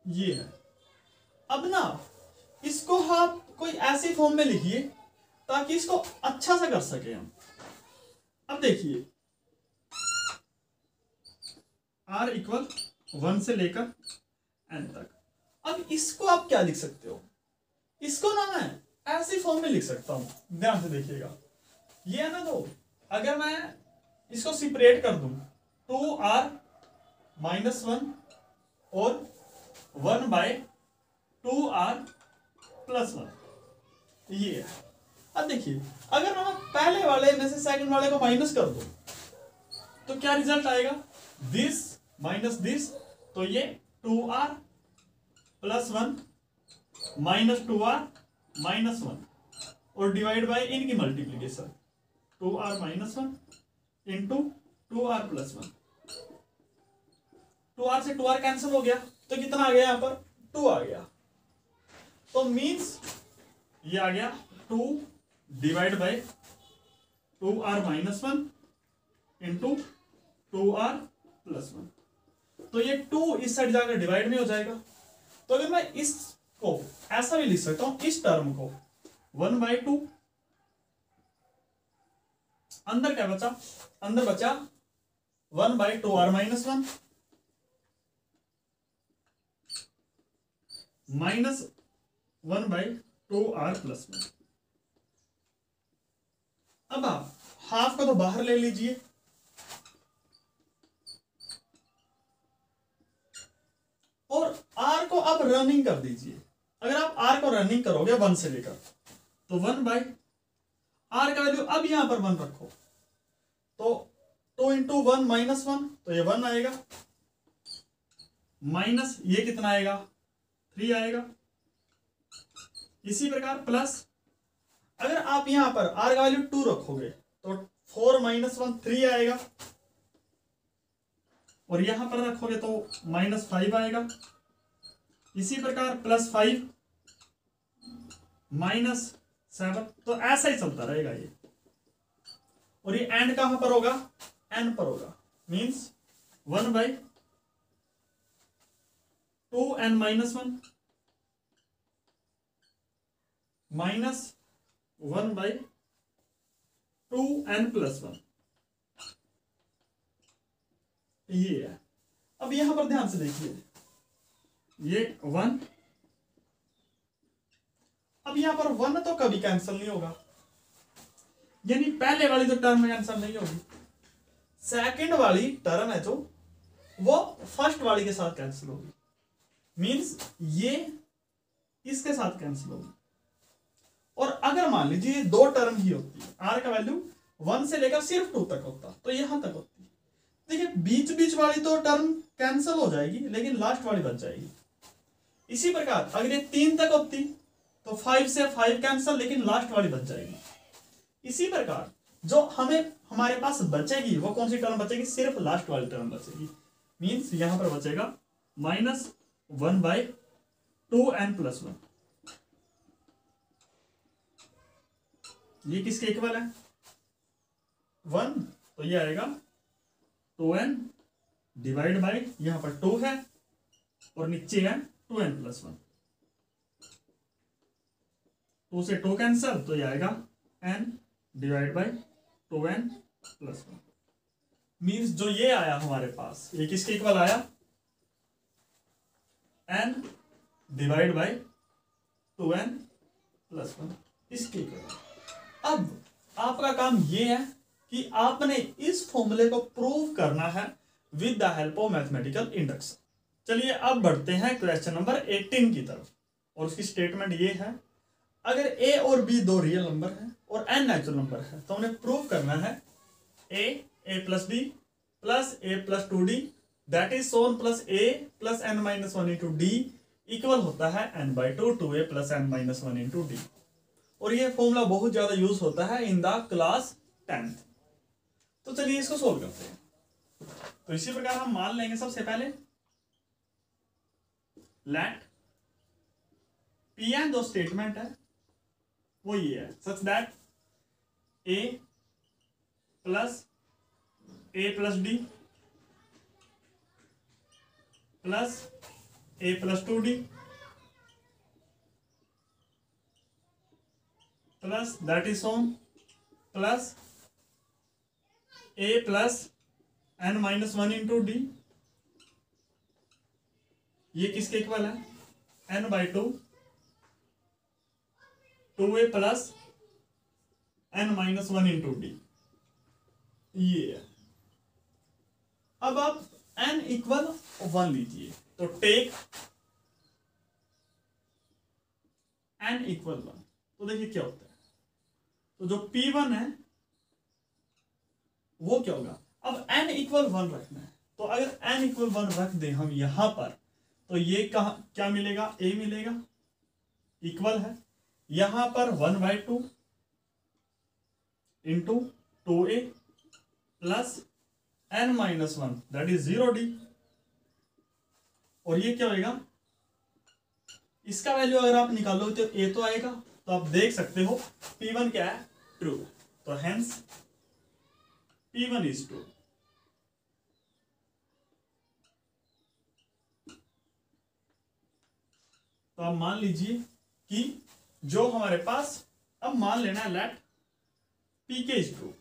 ये है। अब ना इसको आप कोई ऐसी फॉर्म में लिखिए ताकि इसको अच्छा सा कर सके हम। अब देखिए r इक्वल 1 से लेकर n तक। अब इसको आप क्या लिख सकते हो, इसको ना मैं ऐसी फॉर्म में लिख सकता हूं। ध्यान से देखिएगा, ये है ना, तो अगर मैं इसको सेपरेट कर दूं 2r माइनस 1 और 1 बाय 2r प्लस 1, ये है। अब देखिए अगर मैं पहले वाले में से सेकंड वाले को माइनस कर दूं तो क्या रिजल्ट आएगा, दिस माइनस दिस, तो ये 2r plus 1 minus 2r minus 1 और डिवाइड बाय इनकी multiplication 2r minus 1 into 2r plus 1। 2r से 2r कैंसिल हो गया तो कितना आ गया, यहां पर 2 आ गया। तो मीन्स ये आ गया 2 divide by 2r minus 1 into 2r plus 1। तो ये 2 इस साइड जाकर डिवाइड में हो जाएगा। तो अगर मैं इसको ऐसा भी लिख सकता हूं, इस टर्म को 1 बाय 2, अंदर क्या बचा, अंदर बचा 1 by 2r minus 1 minus 1 by 2r plus 1। अब आप हाफ को तो बाहर ले लीजिए, और r को आप रनिंग कर दीजिए। अगर आप r को रनिंग करोगे 1 से लेकर तो 1 बाय r का वैल्यू अब यहां पर 1 रखो तो 2 इंटू 1 माइनस 1, तो ये 1 आएगा, माइनस ये कितना आएगा 3 आएगा, इसी प्रकार प्लस, अगर आप यहां पर आर का वैल्यू 2 रखोगे तो 4 - 1 3 आएगा, और यहां पर रखोगे तो -5 आएगा। इसी प्रकार +5 -7, तो ऐसा ही चलता रहेगा ये। और ये एंड कहां पर होगा? n पर होगा, मींस 1/2n - 1 -1/2n + 1, ये है। अब यहां पर ध्यान से देखिए, ये 1, अब यहां पर 1 तो कभी कैंसिल नहीं होगा, यानी पहले वाली तो टर्म कैंसिल नहीं होगी, सेकंड वाली टर्म है जो वो फर्स्ट वाली के साथ कैंसिल होगी, मींस ये इसके साथ कैंसिल होगी। और अगर मान लीजिए दो टर्म ही होती है, आर का वैल्यू 1 से लेकर सिर्फ 2 तक होता तो यहां तक होती, देखिए बीच बीच वाली तो टर्म कैंसिल हो जाएगी लेकिन लास्ट वाली बच जाएगी। इसी प्रकार अगर ये 3 तक होती तो 5 से 5 कैंसिल, लेकिन लास्ट वाली बच जाएगी। इसी प्रकार जो हमारे पास बचेगी वो कौन सी टर्म बचेगी? सिर्फ लास्ट वाली टर्म बचेगी, मींस यहां पर बचेगा -1/2n + 1। ये किसके इक्वल है? 1, तो ये आएगा 2n डिवाइड बाई, यहां पर 2 है और नीचे है 2n + 1, 2 से 2 कैंसल, तो ये आएगा n divide by 2n + 1, means जो ये आया हमारे पास, ये किसके इक्वल आया? n डिवाइड बाई 2n + 1, इसके इक्वल। अब आपका काम ये है कि आपने इस फॉर्मूले को प्रूव करना है with the help of mathematical induction. चलिए अब बढ़ते हैं क्वेश्चन नंबर 18 की तरफ, और उसकी स्टेटमेंट ये है, अगर a और b दो रियल नंबर है और n नेचुरल नंबर है तो हमें प्रूव करना है a + b + a + 2d that is so on + a + n - 1 * d equal होता है n/2 2a + n - 1 * d। और ये फॉर्मूला बहुत ज्यादा यूज होता है इन द क्लास 10th। तो चलिए इसको सोल्व करते हैं। तो इसी प्रकार हम मान लेंगे सबसे पहले लेट Pn जो स्टेटमेंट है वो ये है, such that a + d + a + 2d plus that is on plus a + n - 1 * d, ये किसके इक्वल है? n/2 2a + n - 1 * d, ये है। अब आप n = 1 लीजिए, तो टेक n = 1, तो देखिए क्या होता है। तो जो P1 है वो क्या होगा? अब n = 1 रखना है, तो अगर n = 1 रख दें हम यहां पर, तो ये क्या मिलेगा? a मिलेगा, इक्वल है यहां पर 1/2 * 2a + n - 1 that is 0d। और ये क्या होगा? इसका वैल्यू अगर आप निकालोगे तो a तो आएगा, तो आप देख सकते हो P1 क्या है? ट्रू, तो हेंस P1 is true। तो आप मान लीजिए कि जो हमारे पास, अब मान लेना है let Pk is true,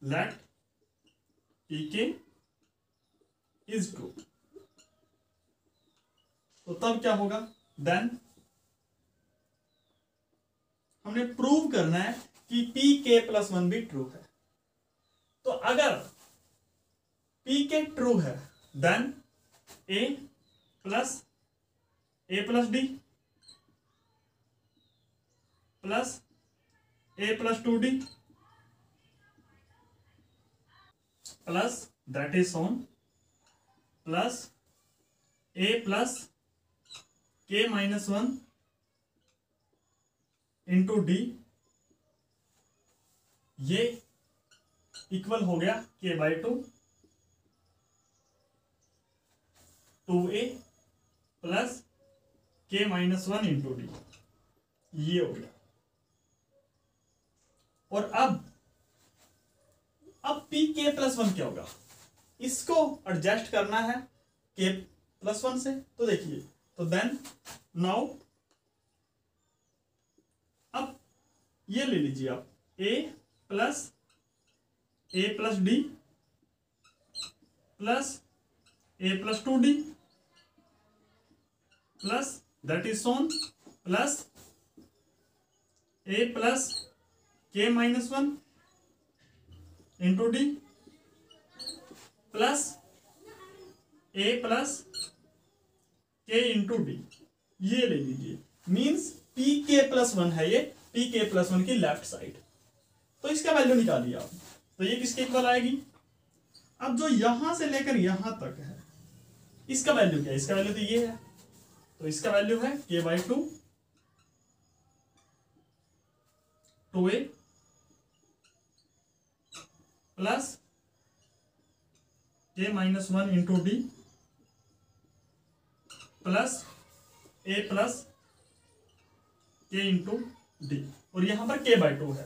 let Pk is true, तो तब क्या होगा? देन हमने प्रूव करना है कि Pk + 1 भी ट्रू है। तो अगर Pk ट्रू है then a + d + a + 2d plus that is on plus a + k - 1 into d, ये इक्वल हो गया k by two, 2a plus k minus one into d, ये हो गया। और अब पी के प्लस वन क्या होगा, इसको एडजस्ट करना है के प्लस वन से। तो देखिए, तो देन नाउ अब ये ले लीजिए आप, a plus d plus a plus 2d plus that is Son plus a plus k minus one into d plus a plus k into d, ये ले लीजिए। Means p k plus one है ये, पी के प्लस वन की लेफ्ट साइड। तो इसका वैल्यू निकालिए आप, तो ये किसके इक्वल आएगी। अब जो यहां से लेकर यहां तक है, इसका वैल्यू क्या है, इसका वैल्यू तो ये है, तो इसका वैल्यू है के by two, 2a plus k minus one into d plus a plus k into D, और यहां पर के बाई टू है,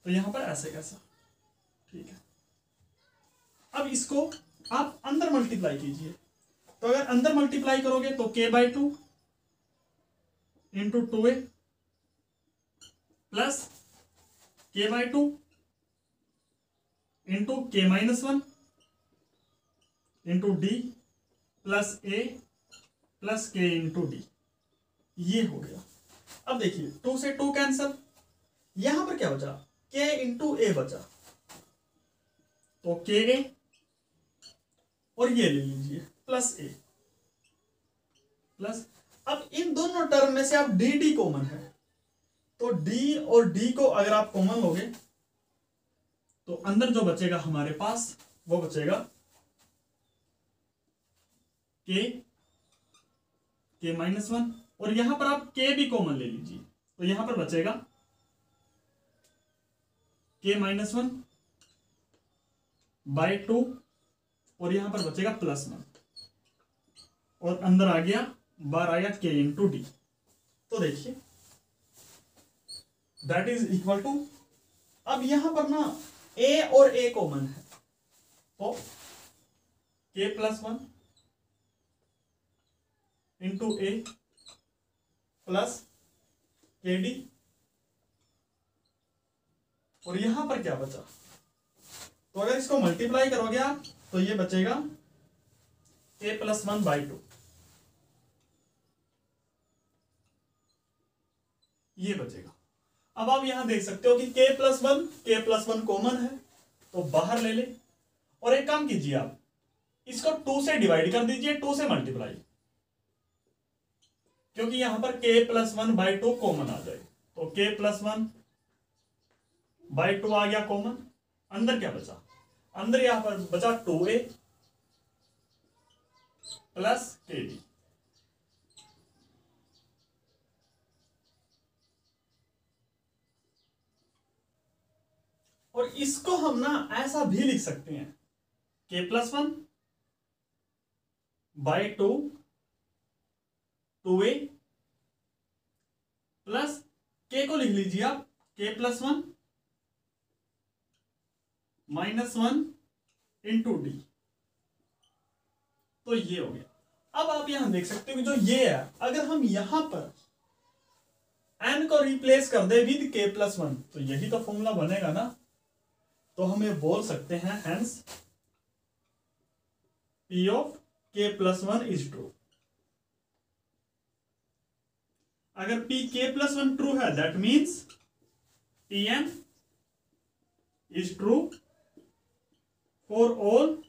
तो यहां पर ऐसे कैसा, ठीक है। अब इसको आप अंदर मल्टीप्लाई कीजिए, तो अगर अंदर मल्टीप्लाई करोगे तो के by two into 2a plus के बाई टू इंटू के minus one into d plus a plus k into d, ये हो गया। अब देखिए 2 से 2 कैंसल, यहां पर क्या बचा, k इंटू ए बचा, तो के ए और ये ले लीजिए प्लस a प्लस, अब इन दोनों टर्म में से आप डी डी कॉमन है, तो d और d को अगर आप कॉमन लोगे तो अंदर जो बचेगा हमारे पास वो बचेगा के माइनस वन, और यहां पर आप के भी कॉमन ले लीजिए, तो यहां पर बचेगा के माइनस वन बाई टू, और यहां पर बचेगा प्लस वन, और अंदर आ गया बार आ गया के इंटू डी। तो देखिए दैट इज इक्वल टू, अब यहां पर ना a और a कॉमन है, तो के प्लस वन इंटू ए प्लस के डी, और यहां पर क्या बचा, तो अगर इसको मल्टीप्लाई करोगे आप तो ये बचेगा के प्लस वन बाई टू, ये बचेगा। अब आप यहां देख सकते हो कि के प्लस वन कॉमन है, तो बाहर ले ले, और एक काम कीजिए आप इसको 2 से डिवाइड कर दीजिए, 2 से मल्टीप्लाई, क्योंकि यहां पर k plus one by two common आ जाए, तो k plus one by two आ गया कॉमन, अंदर क्या बचा, अंदर यहां पर बचा 2a प्लस के डी, और इसको हम ना ऐसा भी लिख सकते हैं, के plus one by two 2a plus के को लिख लीजिए आप के plus one minus one into D, तो ये हो गया। अब आप यहां देख सकते हो कि जो ये है, अगर हम यहां पर n को रिप्लेस कर दे विद के प्लस वन, तो यही तो फॉर्मूला बनेगा ना, तो हम ये बोल सकते हैं हेंस p ऑफ के प्लस वन इज ट्रू। अगर p के प्लस वन ट्रू है, that means Pn is true for all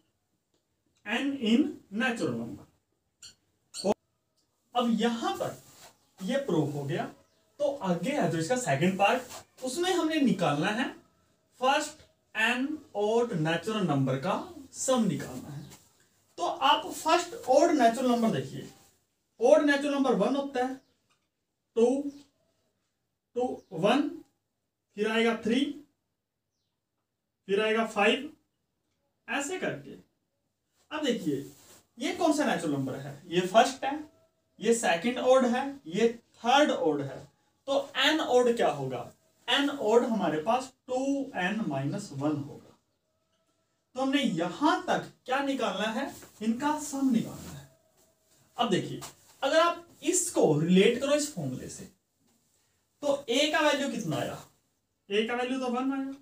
n in natural number. अब यहां पर ये प्रूफ हो गया, तो आगे है जो इसका सेकंड पार्ट, उसमें हमने निकालना है first n odd natural number का सम निकालना है। तो आप फर्स्ट ऑड नेचुरल नंबर देखिए, ऑड नेचुरल नंबर 1 होता है, 2, टू 1, फिर आएगा 3, फिर आएगा 5, ऐसे करके। अब देखिए ये कौन सा नेचुरल नंबर है, ये फर्स्ट है, ये सेकंड ऑड है, ये थर्ड ऑड है, तो एन ऑड क्या होगा, एन ऑड हमारे पास 2n-1 होगा। तो हमने यहां तक क्या निकालना है, इनका सम निकालना है। अब देखिए अगर आप इसको रिलेट करो इस फॉर्मूले से, तो a का वैल्यू कितना आया, a का वैल्यू तो 1 आया,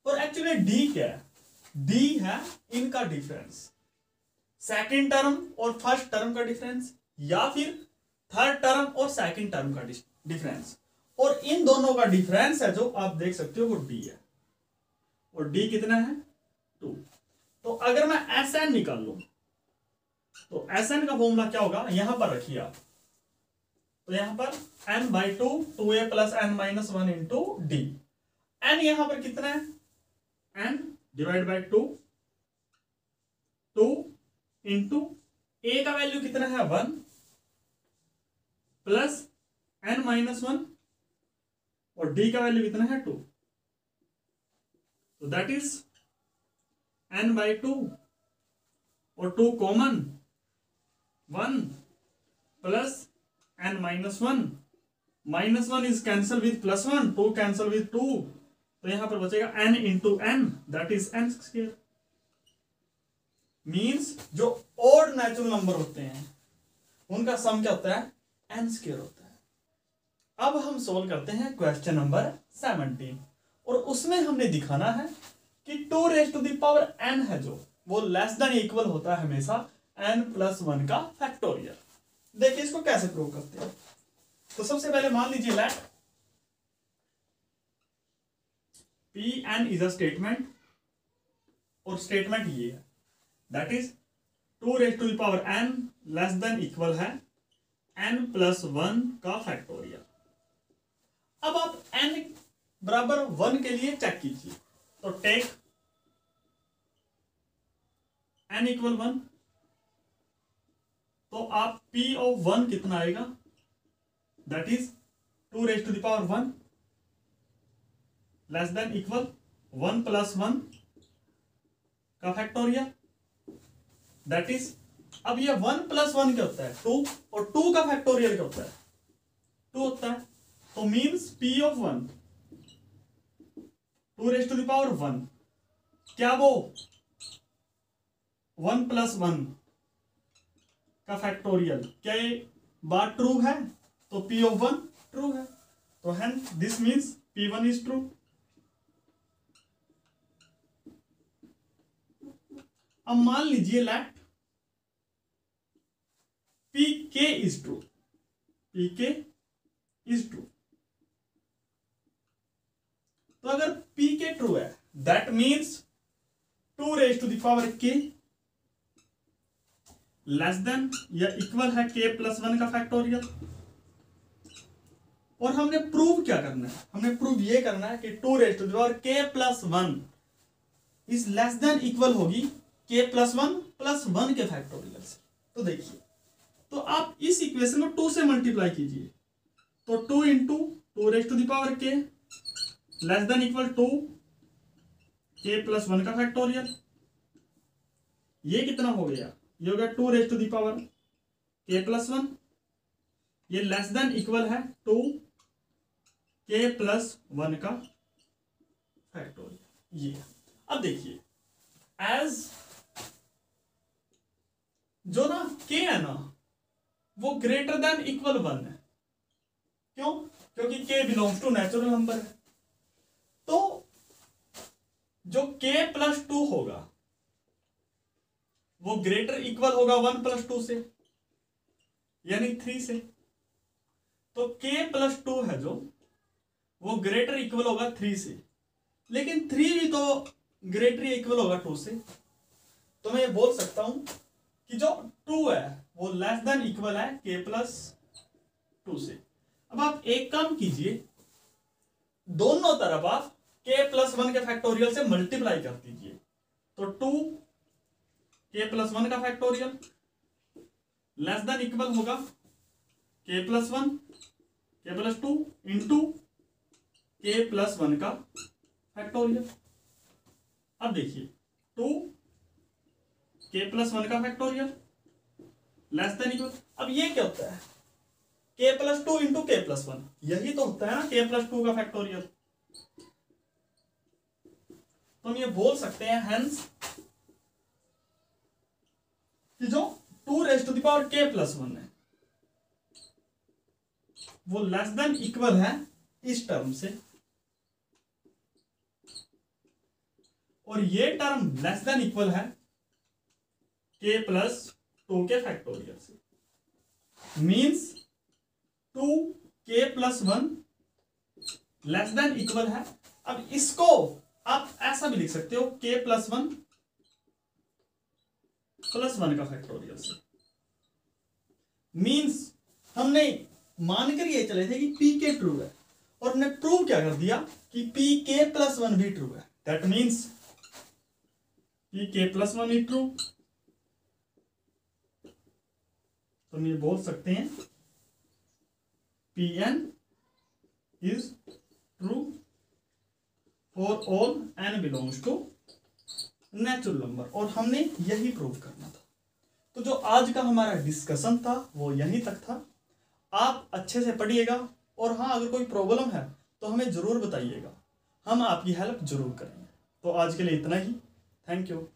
और एक्चुअली d क्या है, d है इनका डिफरेंस, सेकंड टर्म और फर्स्ट टर्म का डिफरेंस, या फिर थर्ड टर्म और सेकंड टर्म का डिफरेंस, और इन दोनों का डिफरेंस है जो आप देख सकते हो वो d है, और d कितना है 2। तो अगर मैं Sn निकाल लूं तो Sn का फॉर्मूला क्या होगा, यहां पर रखिए आप, तो यहां पर n/2 2a + n-1 into D. n यहां पर कितना है, n divide by 2 into a का वैल्यू कितना है 1 प्लस n-1 और d का वैल्यू कितना है 2, तो दैट इज n/2 और 2 common 1 plus n-1, -1 is cancel with +1, 2 cancel with 2, तो यहां पर बचेगा n into n, that is n square. Means जो ओड नेचुरल नंबर होते हैं उनका सम क्या होता है, n स्क्वायर होता है। अब हम सोल्व करते हैं क्वेश्चन नंबर 17, और उसमें हमने दिखाना है कि 2n है जो वो लेस देन इक्वल होता है हमेशा n+1 का फैक्टोरियल। देखिए इसको कैसे प्रूव करते हैं। तो सबसे पहले मान लीजिए let Pn is a statement, और स्टेटमेंट ये है, that is 2n less than equal है n+1 का फैक्टोरियल। अब आप n बराबर 1 के लिए चेक कीजिए, तो टेक n इक्वल 1, तो आप P ऑफ 1 कितना आएगा, that is 2n less than equal 1+1 का फैक्टोरियल, दैट इज, अब ये 1+1 क्या होता है 2, और 2 का फैक्टोरियल क्या होता है 2 होता है, तो मीन्स P ऑफ 1 2n क्या वो 1+1 का फैक्टोरियल, क्या ये बात ट्रू है, तो P ऑफ 1 ट्रू है, तो hence this means P1 is true. अब मान लीजिए let Pk is true, Pk is true, तो अगर Pk ट्रू है that means 2k less than या इक्वल है k+1 का फैक्टोरियल। और हमने प्रूव क्या करना है, हमने प्रूव ये करना है कि 2k+1 is less than equal होगी k+1 के फैक्टोरियल से। तो देखिए, तो आप इस इक्वेशन को 2 से मल्टीप्लाई कीजिए, तो 2 into 2k less than equal to k+1 का फैक्टोरियल, ये कितना हो गया, ये हो गया 2k+1, ये लेस देन इक्वल है 2k+1 का फैक्टोरियल ये। अब देखिए एज जो ना k है ना वो ग्रेटर देन इक्वल 1 है, क्यों, क्योंकि k belongs to natural number है, तो जो k+2 होगा वो ग्रेटर इक्वल होगा 1+2 से, यानी 3 से, तो k+2 है जो वो ग्रेटर इक्वल होगा 3 से, लेकिन 3 भी तो ग्रेटर इक्वल होगा 2 से, तो मैं ये बोल सकता हूं कि जो 2 है वो लेस देन इक्वल है k+2 से। अब आप एक काम कीजिए, दोनों तरफ आप k+1 के फैक्टोरियल से मल्टीप्लाई कर दीजिए, तो 2k+1 का फैक्टोरियल लेस देन इक्वल होगा k+1 k+2 इंटू k+1 का फैक्टोरियल। अब देखिए 2 k+1 का फैक्टोरियल लेस देन इक्वल। अब ये क्या होता है, k+2 इंटू k+1, यही तो होता है ना k+2 का फैक्टोरियल। तो हम ये बोल सकते हैं हेंस कि जो 2k+1 है वो लेस देन इक्वल है इस टर्म से, और ये टर्म लेस देन इक्वल है k+2 के फैक्टोरियल से। Means 2k+1 less than equal है। अब इसको आप ऐसा भी लिख सकते हो k+1 +1 का फैक्टोरियल से। मींस हमने मानकर ये चले थे कि pk ट्रू है, और हमने प्रूव क्या कर दिया कि pk+1 भी ट्रू है। That means pk+1 is true. तो हम ये बोल सकते हैं Pn is true for all n belongs to natural number, और हमने यही प्रूव करना था। तो जो आज का हमारा डिस्कशन था वो यहीं तक था। आप अच्छे से पढ़िएगा, और हाँ अगर कोई प्रॉब्लम है तो हमें ज़रूर बताइएगा, हम आपकी हेल्प जरूर करेंगे। तो आज के लिए इतना ही। Thank you.